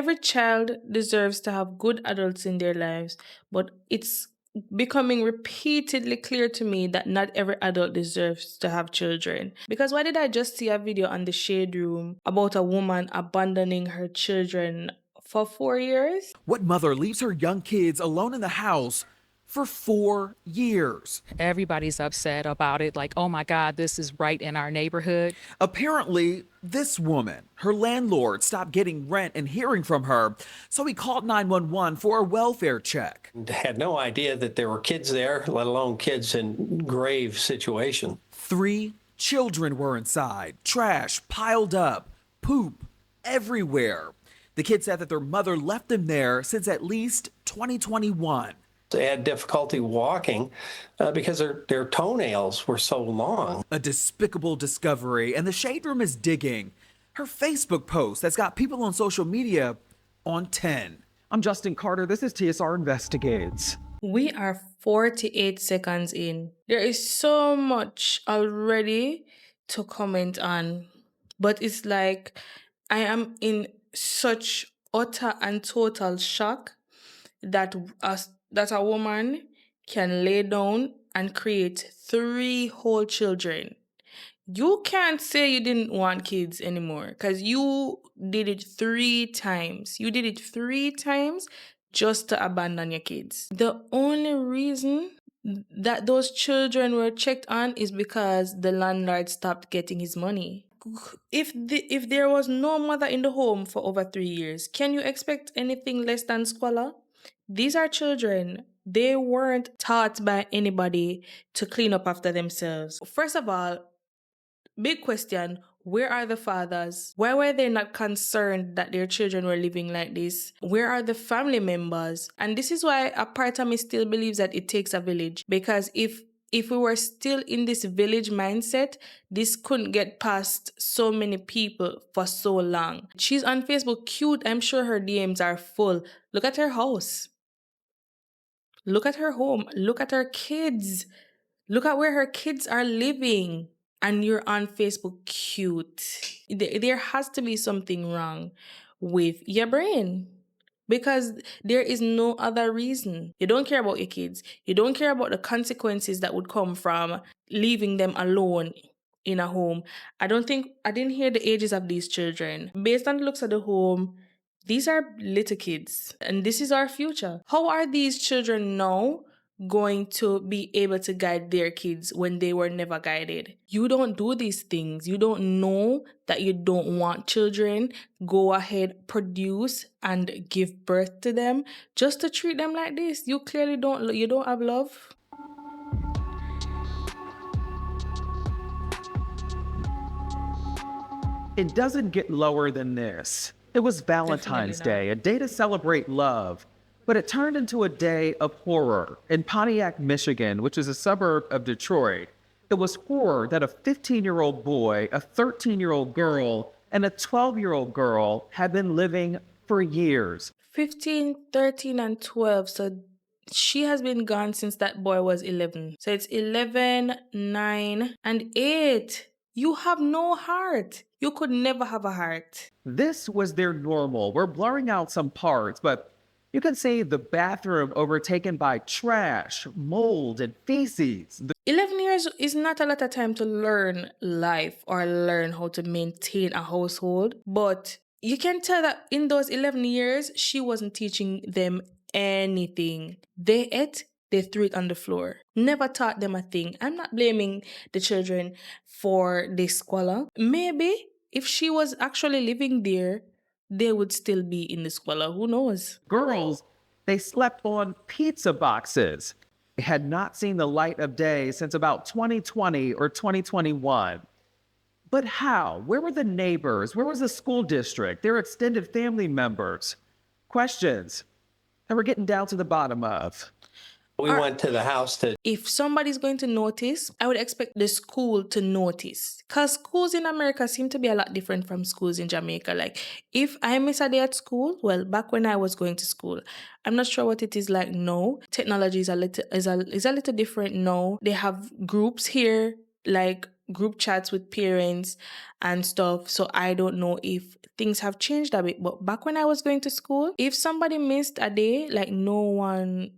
Every child deserves to have good adults in their lives, but it's becoming repeatedly clear to me that not every adult deserves to have children. Because why did I just see a video on the Shade Room about a woman abandoning her children for 4 years? What mother leaves her young kids alone in the house for 4 years? Everybody's upset about it, like, oh my God, this is right in our neighborhood. Apparently, this woman, her landlord, stopped getting rent and hearing from her, so he called 911 for a welfare check. Had no idea that there were kids there, let alone kids in grave situation. 3 children were inside, trash piled up, poop everywhere. The kids said that their mother left them there since at least 2021. They had difficulty walking because their toenails were so long. A despicable discovery, and the Shade Room is digging. Her Facebook post that's got people on social media on 10. I'm Justin Carter. This is TSR Investigates. We are 48 seconds in. There is so much already to comment on, but it's like I am in such utter and total shock that a woman can lay down and create 3 whole children. You can't say you didn't want kids anymore because you did it 3 times. You did it 3 times just to abandon your kids. The only reason that those children were checked on is because the landlord stopped getting his money. If there was no mother in the home for over 3 years, can you expect anything less than squalor? These are children. They weren't taught by anybody to clean up after themselves. First of all, big question, where are the fathers? Why were they not concerned that their children were living like this? Where are the family members? And this is why a part of me still believes that it takes a village. Because if we were still in this village mindset, this couldn't get past so many people for so long. She's on Facebook, cute. I'm sure her DMs are full. Look at her house. Look at her home. Look at her kids. Look at where her kids are living. And you're on Facebook, cute. There has to be something wrong with your brain. Because there is no other reason. You don't care about your kids. You don't care about the consequences that would come from leaving them alone in a home. I didn't hear the ages of these children. Based on the looks of the home, these are little kids. And this is our future. How are these children now going to be able to guide their kids when they were never guided? You don't do these things. You don't know that you don't want children. Go ahead, produce and give birth to them just to treat them like this. You clearly don't have love. It doesn't get lower than this. It was Valentine's Day, a day to celebrate love. But it turned into a day of horror in Pontiac, Michigan, which is a suburb of Detroit. It was horror that a 15-year-old boy, a 13-year-old girl, and a 12-year-old girl had been living for years. 15, 13, and 12. So she has been gone since that boy was 11. So it's 11, 9, and 8. You have no heart. You could never have a heart. This was their normal. We're blurring out some parts, but you can see the bathroom overtaken by trash, mold, and feces. 11 years is not a lot of time to learn life or learn how to maintain a household. But you can tell that in those 11 years, she wasn't teaching them anything. They ate, they threw it on the floor. Never taught them a thing. I'm not blaming the children for this squalor. Maybe if she was actually living there, they would still be in the squalor. Who knows? Girls, they slept on pizza boxes. They had not seen the light of day since about 2020 or 2021. But how? Where were the neighbors? Where was the school district? Their extended family members? Questions that we're getting down to the bottom of. We went to the house to... If somebody's going to notice, I would expect the school to notice. Because schools in America seem to be a lot different from schools in Jamaica. Like, if I miss a day at school, well, back when I was going to school, I'm not sure what it is like now. Technology is a little different now. They have groups here, like group chats with parents and stuff. So I don't know if things have changed a bit. But back when I was going to school, if somebody missed a day, like no one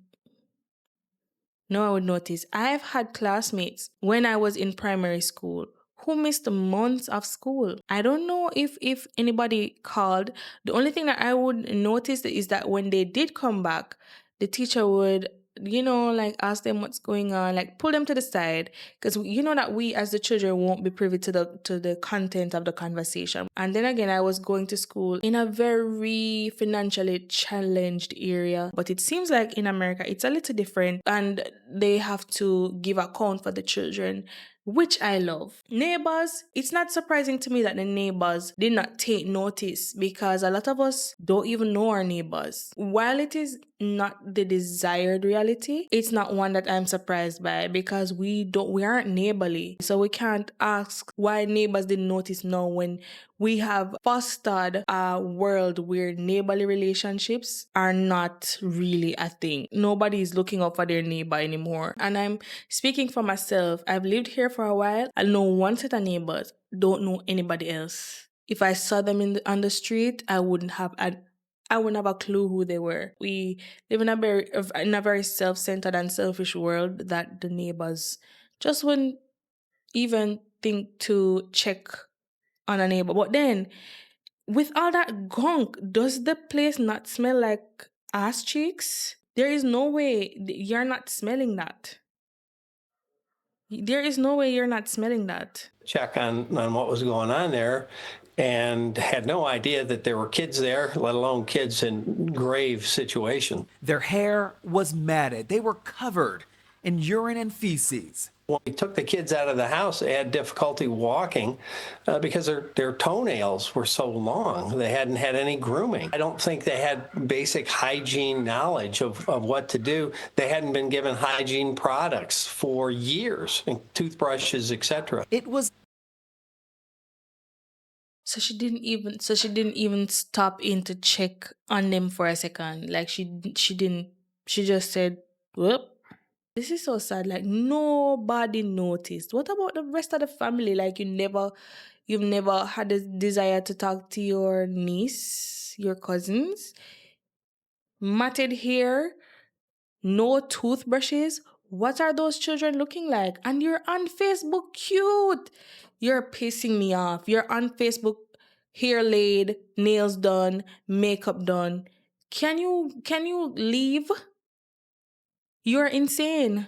would notice. I've had classmates when I was in primary school who missed months of school. I don't know if anybody called. The only thing that I would notice is that when they did come back, the teacher would, like ask them what's going on, like pull them to the side, because you know that we as the children won't be privy to the content of the conversation. And then again, I was going to school in a very financially challenged area, but it seems like in America it's a little different, and they have to give account for the children, which I love. Neighbors, it's not surprising to me that the neighbors did not take notice, because a lot of us don't even know our neighbors. While it is not the desired reality, it's not one that I'm surprised by, because we aren't neighborly. So we can't ask why neighbors didn't notice now, when we have fostered a world where neighborly relationships are not really a thing. Nobody is looking out for their neighbor anymore. And I'm speaking for myself. I've lived here for a while. I know one set of neighbors, don't know anybody else. If I saw them on the street, I wouldn't have a clue who they were. We live in a very self-centered and selfish world that the neighbors just wouldn't even think to check on a neighbor. But then, with all that gunk, does the place not smell like ass cheeks? There is no way you're not smelling that. There is no way you're not smelling that. Check on what was going on there, and had no idea that there were kids there, let alone kids in grave situation. Their hair was matted. They were covered in urine and feces. When we took the kids out of the house, they had difficulty walking because their toenails were so long. They hadn't had any grooming. I don't think they had basic hygiene knowledge of what to do. They hadn't been given hygiene products for years, toothbrushes, etc. It was So she didn't even stop in to check on them for a second. Like she didn't. She just said, "Whoop." This is so sad. Like nobody noticed. What about the rest of the family? Like you've never had a desire to talk to your niece, your cousins. Matted hair, no toothbrushes. What are those children looking like? And you're on Facebook cute. You're pissing me off. You're on Facebook, hair laid, nails done, makeup done. Can you leave? You're insane.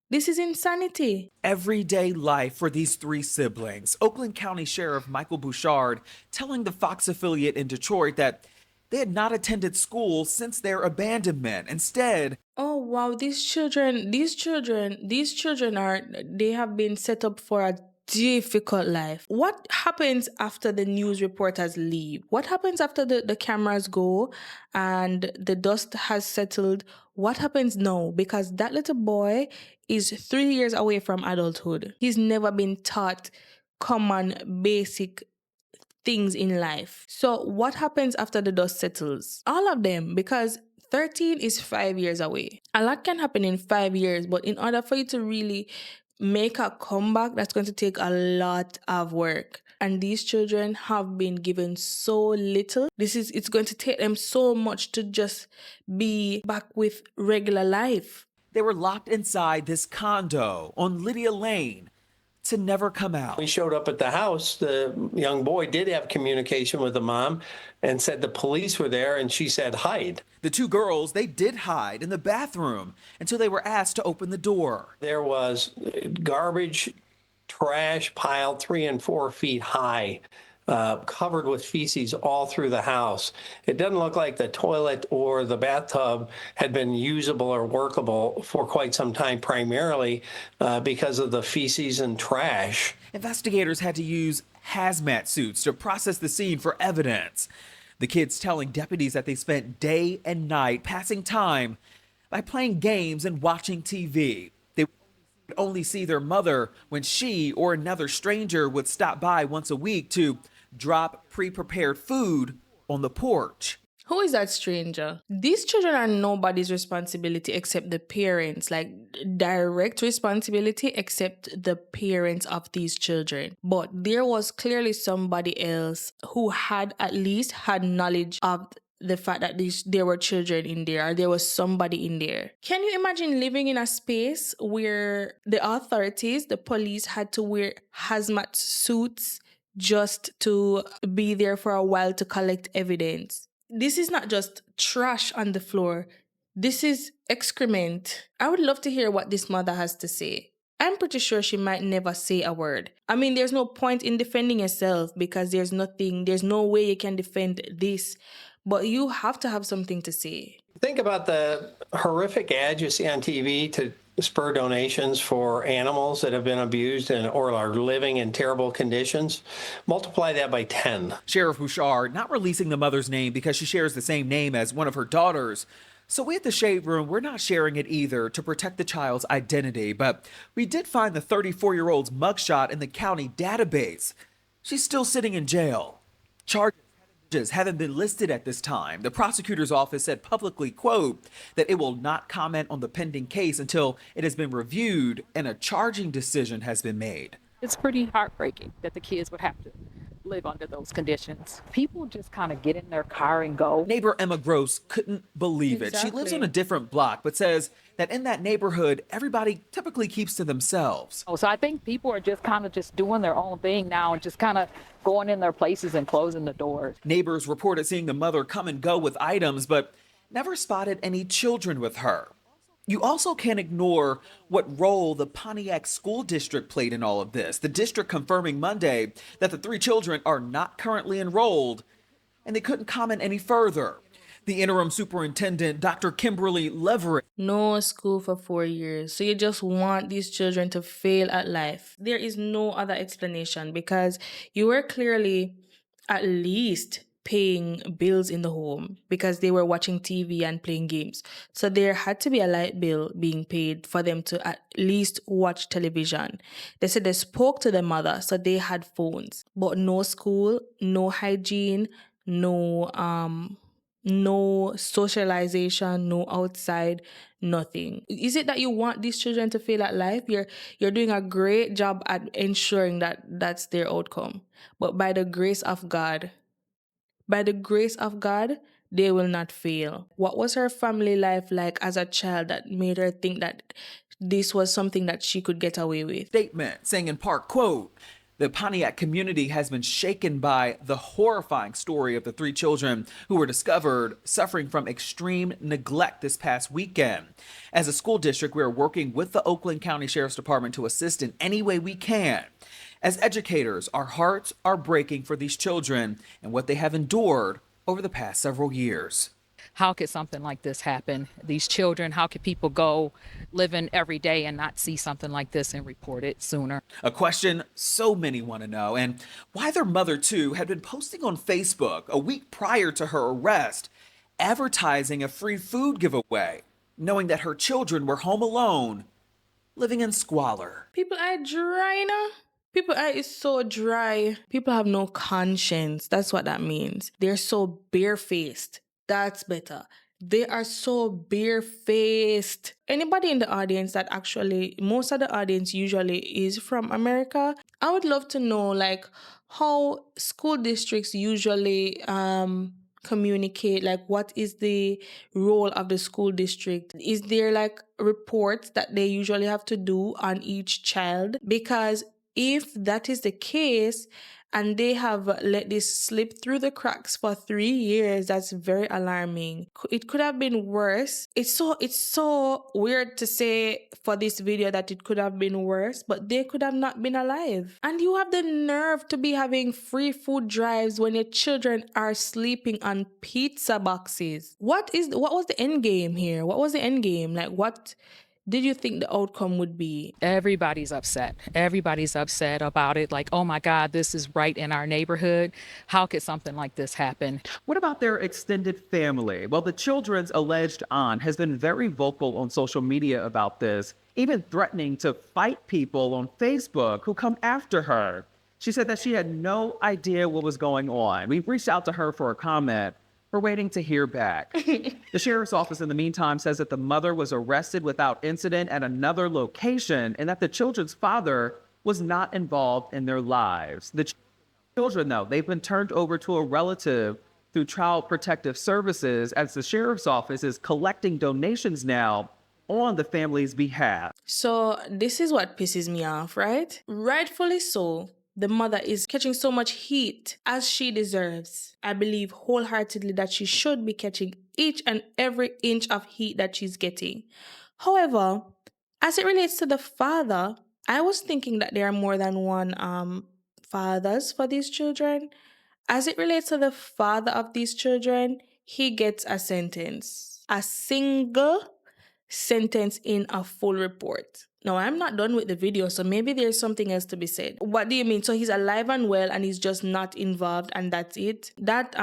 This is insanity. everyday life for these three siblings. Oakland County Sheriff Michael Bouchard telling the Fox affiliate in Detroit that they had not attended school since their abandonment. Instead, Oh wow, these children they have been set up for a difficult life. What happens after the news reporters leave? What happens after the cameras go and the dust has settled? What happens now? Because that little boy is 3 years away from adulthood. He's never been taught common basic things in life. So what happens after the dust settles? All of them, because 13 is 5 years away. A lot can happen in 5 years, but in order for you to really make a comeback, that's going to take a lot of work. And these children have been given so little. It's going to take them so much to just be back with regular life. they were locked inside this condo on Lydia Lane to never come out. We showed up at the house. The young boy did have communication with the mom and said the police were there, and she said hide. The two girls, they did hide in the bathroom until they were asked to open the door. There was garbage, trash piled 3 and 4 feet high, covered with feces all through the house. It doesn't look like the toilet or the bathtub had been usable or workable for quite some time, primarily because of the feces and trash. Investigators had to use hazmat suits to process the scene for evidence. The kids telling deputies that they spent day and night passing time by playing games and watching TV. They would only see their mother when she or another stranger would stop by once a week to drop pre-prepared food on the porch. Who is that stranger? These children are nobody's responsibility except the parents, like direct responsibility except the parents of these children. But there was clearly somebody else who had at least had knowledge of the fact that there were children in there, or there was somebody in there. Can you imagine living in a space where the authorities, the police, had to wear hazmat suits just to be there for a while to collect evidence? This is not just trash on the floor. This is excrement. I would love to hear what this mother has to say. I'm pretty sure she might never say a word. I mean, there's no point in defending yourself because there's no way you can defend this. But you have to have something to say. Think about the horrific ads you see on TV to spur donations for animals that have been abused or are living in terrible conditions. Multiply that by 10. Sheriff Bouchard not releasing the mother's name because she shares the same name as one of her daughters. So we at the Shade Room, we're not sharing it either to protect the child's identity, but we did find the 34-year-old's mugshot in the county database. She's still sitting in jail. Charges haven't been listed at this time. The prosecutor's office said publicly, quote, that it will not comment on the pending case until it has been reviewed and a charging decision has been made. It's pretty heartbreaking that the kids would have to live under those conditions. People just kind of get in their car and go. Neighbor Emma Gross couldn't believe it. She lives on a different block, but says that in that neighborhood, everybody typically keeps to themselves. So I think people are just kind of just doing their own thing now and just kind of going in their places and closing the doors. Neighbors reported seeing the mother come and go with items, but never spotted any children with her. You also can't ignore what role the Pontiac School District played in all of this. The district confirming Monday that the 3 children are not currently enrolled, and they couldn't comment any further. The interim superintendent, Dr. Kimberly Leverett. No school for 4 years. So you just want these children to fail at life. There is no other explanation because you were clearly at least paying bills in the home because they were watching TV and playing games. So there had to be a light bill being paid for them to at least watch television. They said they spoke to their mother, so they had phones, but no school, no hygiene, no socialization, no outside, nothing. Is it that you want these children to fail at life? You're doing a great job at ensuring that that's their outcome. But by the grace of God, they will not fail. What was her family life like as a child that made her think that this was something that she could get away with? Statement saying in part, quote, the Pontiac community has been shaken by the horrifying story of the 3 children who were discovered suffering from extreme neglect this past weekend. As a school district, we are working with the Oakland County Sheriff's Department to assist in any way we can. As educators, our hearts are breaking for these children and what they have endured over the past several years. How could something like this happen? These children, how could people go living every day and not see something like this and report it sooner? A question so many want to know, and why their mother, too, had been posting on Facebook a week prior to her arrest, advertising a free food giveaway, knowing that her children were home alone, living in squalor. People are dry now. People are is so dry. People have no conscience. That's what that means. They're so barefaced. That's better. They are so barefaced. Anybody in the audience that actually, most of the audience usually is from America, I would love to know like how school districts usually communicate, like what is the role of the school district? Is there like reports that they usually have to do on each child? Because if that is the case, and they have let this slip through the cracks for 3 years, that's very alarming. It could have been worse. It's so weird to say for this video that it could have been worse, but they could have not been alive. And you have the nerve to be having free food drives when your children are sleeping on pizza boxes. What was the end game here? What was the end game? Like, what did you think the outcome would be? Everybody's upset. Everybody's upset about it. Like, oh my God, this is right in our neighborhood. How could something like this happen? What about their extended family? Well, the children's alleged aunt has been very vocal on social media about this, even threatening to fight people on Facebook who come after her. She said that she had no idea what was going on. We've reached out to her for a comment, We're waiting to hear back. The sheriff's office, in the meantime, says that the mother was arrested without incident at another location and that the children's father was not involved in their lives. The children, though, they've been turned over to a relative through Child Protective Services as the sheriff's office is collecting donations now on the family's behalf. So this is what pisses me off, right? Rightfully so. The mother is catching so much heat as she deserves. I believe wholeheartedly that she should be catching each and every inch of heat that she's getting. However, as it relates to the father, I was thinking that there are more than one fathers for these children. As it relates to the father of these children, he gets a sentence. A single sentence in a full report. Now, I'm not done with the video, so maybe there's something else to be said. What do you mean? So he's alive and well and he's just not involved and that's it? That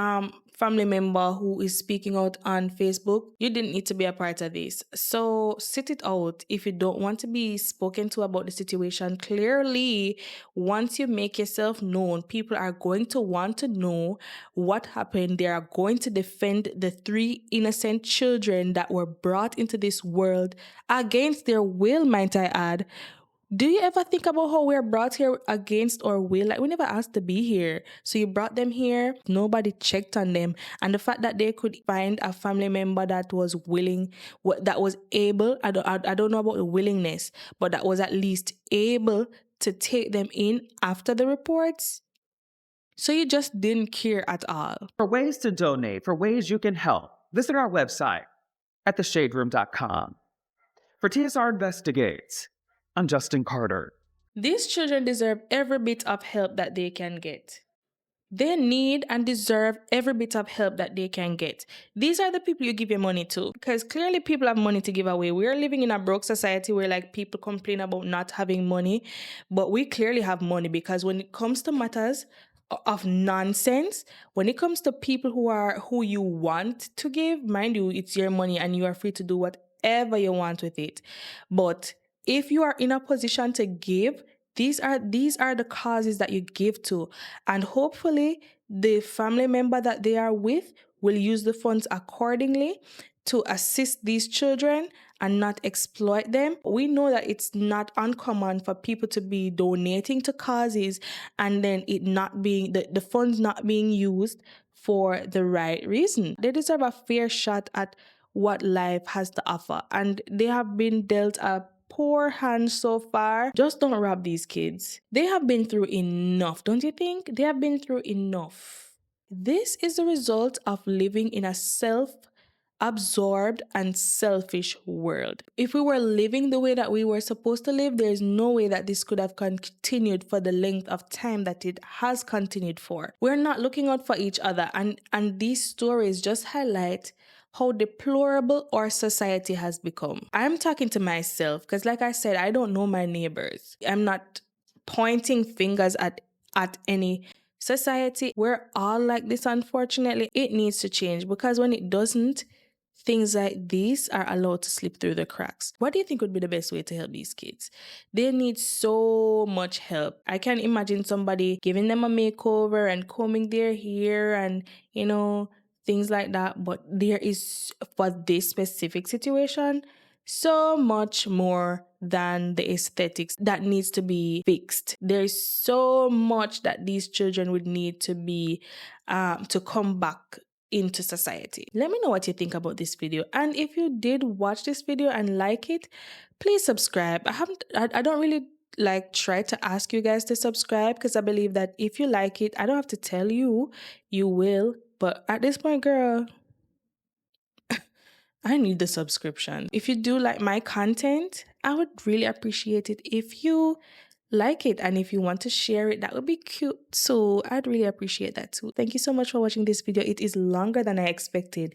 family member who is speaking out on Facebook, you didn't need to be a part of this. So sit it out. If you don't want to be spoken to about the situation, clearly, once you make yourself known, people are going to want to know what happened. They are going to defend the 3 innocent children that were brought into this world against their will, might I add. Do you ever think about how we're brought here against our will? Like, we never asked to be here. So you brought them here, nobody checked on them. And the fact that they could find a family member that was willing, that was able, I don't know about the willingness, but that was at least able to take them in after the reports. So you just didn't care at all. For ways to donate, for ways you can help, visit our website at theshaderoom.com. For TSR Investigates, I'm Justin Carter. These children deserve every bit of help that they can get. They need and deserve every bit of help that they can get. These are the people you give your money to, because clearly people have money to give away. We're living in a broke society where like people complain about not having money, but we clearly have money, because when it comes to matters of nonsense, when it comes to people who you want to give, mind you, it's your money and you are free to do whatever you want with it. But if you are in a position to give, these are the causes that you give to, and hopefully the family member that they are with will use the funds accordingly to assist these children and not exploit them. We know that it's not uncommon for people to be donating to causes and then it not being the funds not being used for the right reason. They deserve a fair shot at what life has to offer, and they have been dealt a poor hand so far. Just don't rob these kids. They have been through enough, don't you think? They have been through enough. This is the result of living in a self-absorbed and selfish world. If we were living the way that we were supposed to live, there's no way that this could have continued for the length of time that it has continued for. We're not looking out for each other, and these stories just highlight how deplorable our society has become. I'm talking to myself because, like I said, I don't know my neighbors. I'm not pointing fingers at any society. We're all like this, unfortunately. It needs to change, because when it doesn't, things like these are allowed to slip through the cracks. What do you think would be the best way to help these kids? They need so much help. I can imagine somebody giving them a makeover and combing their hair and, things like that. But there is, for this specific situation, so much more than the aesthetics that needs to be fixed. There's so much that these children would need to be, to come back into society. Let me know what you think about this video. And if you did watch this video and like it, please subscribe. I don't really try to ask you guys to subscribe, because I believe that if you like it, I don't have to tell you, you will. But at this point, girl, I need the subscription. If you do like my content, I would really appreciate it if you like it, and if you want to share it, that would be cute. So I'd really appreciate that too. Thank you so much for watching this video. It is longer than I expected.